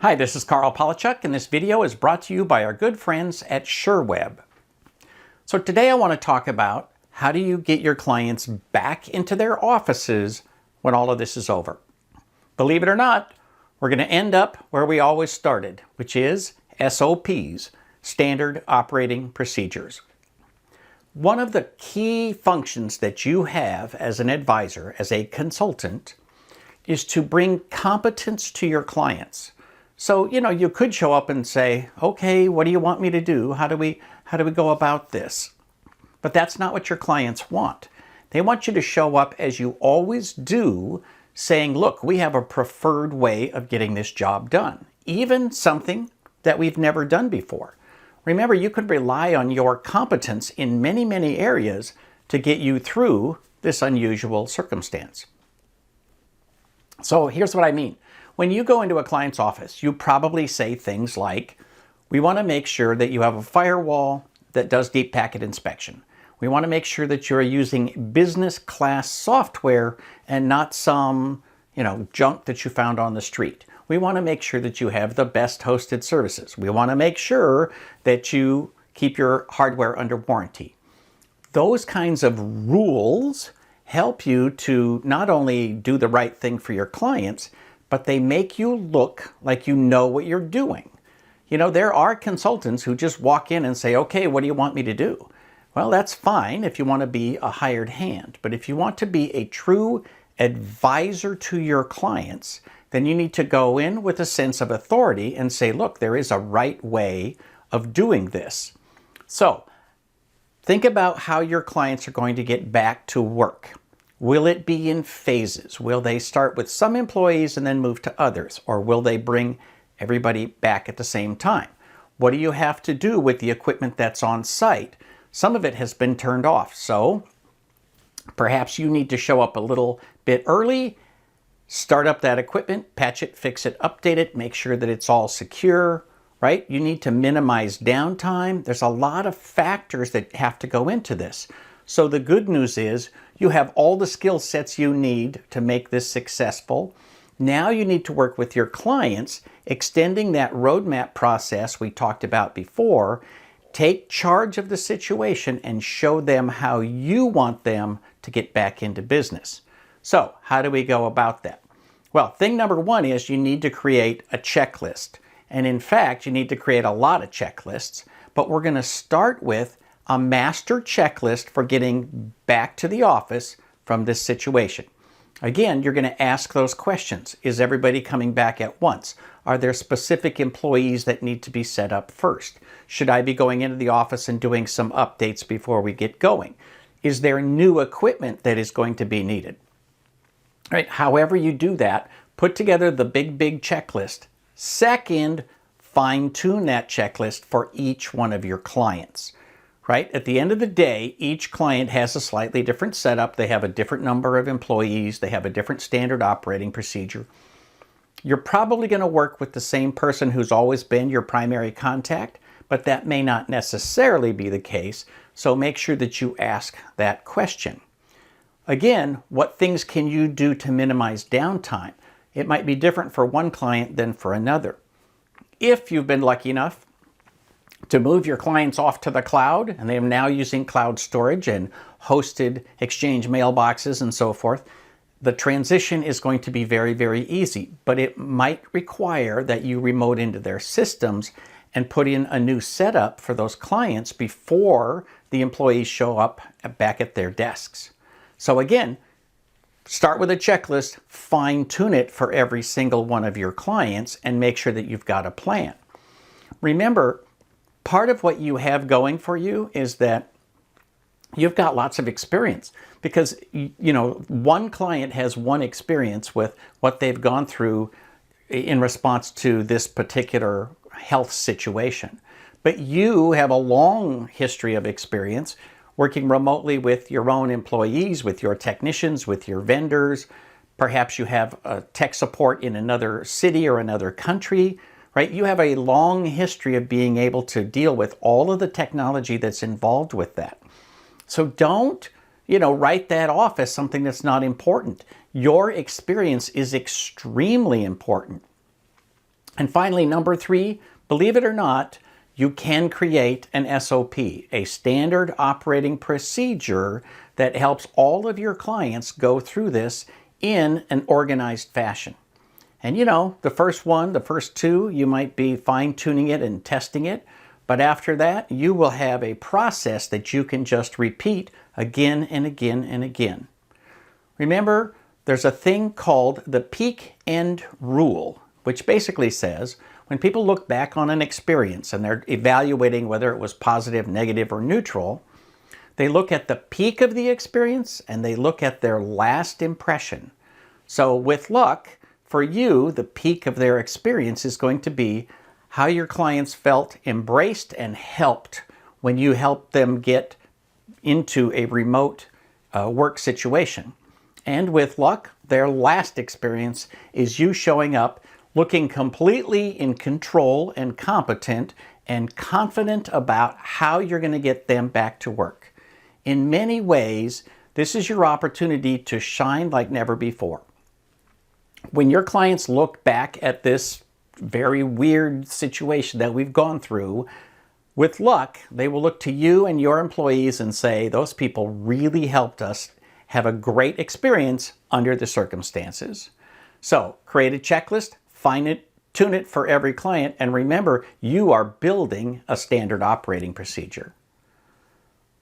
Hi, this is Karl Palachuk, and this video is brought to you by our good friends at SureWeb. So today I want to talk about how do you get your clients back into their offices when all of this is over. Believe it or not, we're going to end up where we always started, which is SOPs, Standard Operating Procedures. One of the key functions that you have as an advisor, as a consultant, is to bring competence to your clients. So, you could show up and say, okay, what do you want me to do? How do we go about this? But that's not what your clients want. They want you to show up as you always do, saying, look, we have a preferred way of getting this job done, even something that we've never done before. Remember, you could rely on your competence in many, many areas to get you through this unusual circumstance. So here's what I mean. When you go into a client's office, you probably say things like, we want to make sure that you have a firewall that does deep packet inspection. We want to make sure that you're using business class software and not some, junk that you found on the street. We want to make sure that you have the best hosted services. We want to make sure that you keep your hardware under warranty. Those kinds of rules help you to not only do the right thing for your clients, but they make you look like you know what you're doing. There are consultants who just walk in and say, okay, what do you want me to do? Well, that's fine if you want to be a hired hand. But if you want to be a true advisor to your clients, then you need to go in with a sense of authority and say, look, there is a right way of doing this. So think about how your clients are going to get back to work. Will it be in phases? Will they start with some employees and then move to others? Or will they bring everybody back at the same time? What do you have to do with the equipment that's on site? Some of it has been turned off, so perhaps you need to show up a little bit early, start up that equipment, patch it, fix it, update it, make sure that it's all secure, right? You need to minimize downtime. There's a lot of factors that have to go into this. So the good news is you have all the skill sets you need to make this successful. Now you need to work with your clients, extending that roadmap process we talked about before. Take charge of the situation and show them how you want them to get back into business. So how do we go about that? Well, thing number one is you need to create a checklist. And in fact, you need to create a lot of checklists, but we're going to start with a master checklist for getting back to the office from this situation. Again, you're going to ask those questions. Is everybody coming back at once? Are there specific employees that need to be set up first? Should I be going into the office and doing some updates before we get going? Is there new equipment that is going to be needed? Right? However you do that, put together the big checklist. Second, fine-tune that checklist for each one of your clients. Right? At the end of the day, each client has a slightly different setup. They have a different number of employees. They have a different standard operating procedure. You're probably going to work with the same person who's always been your primary contact, but that may not necessarily be the case. So make sure that you ask that question. Again, what things can you do to minimize downtime? It might be different for one client than for another. If you've been lucky enough to move your clients off to the cloud, and they are now using cloud storage and hosted Exchange mailboxes and so forth, the transition is going to be very, very easy, but it might require that you remote into their systems and put in a new setup for those clients before the employees show up back at their desks. So again, start with a checklist, fine-tune it for every single one of your clients, and make sure that you've got a plan. Remember, part of what you have going for you is that you've got lots of experience because, one client has one experience with what they've gone through in response to this particular health situation. But you have a long history of experience working remotely with your own employees, with your technicians, with your vendors. Perhaps you have tech support in another city or another country. Right? You have a long history of being able to deal with all of the technology that's involved with that. So don't, write that off as something that's not important. Your experience is extremely important. And finally, number 3, believe it or not, you can create an SOP, a standard operating procedure that helps all of your clients go through this in an organized fashion. And you know, the first 2, you might be fine-tuning it and testing it, but after that, you will have a process that you can just repeat again and again and again. Remember, there's a thing called the peak end rule, which basically says when people look back on an experience and they're evaluating whether it was positive, negative, or neutral, they look at the peak of the experience and they look at their last impression. So with luck, for you, the peak of their experience is going to be how your clients felt embraced and helped when you helped them get into a remote work situation. And with luck, their last experience is you showing up looking completely in control and competent and confident about how you're going to get them back to work. In many ways, this is your opportunity to shine like never before. When your clients look back at this very weird situation that we've gone through, with luck, they will look to you and your employees and say, those people really helped us have a great experience under the circumstances. So create a checklist, tune it for every client, and remember, you are building a standard operating procedure.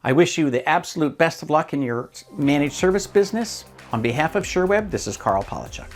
I wish you the absolute best of luck in your managed service business. On behalf of SureWeb, this is Karl Palachuk.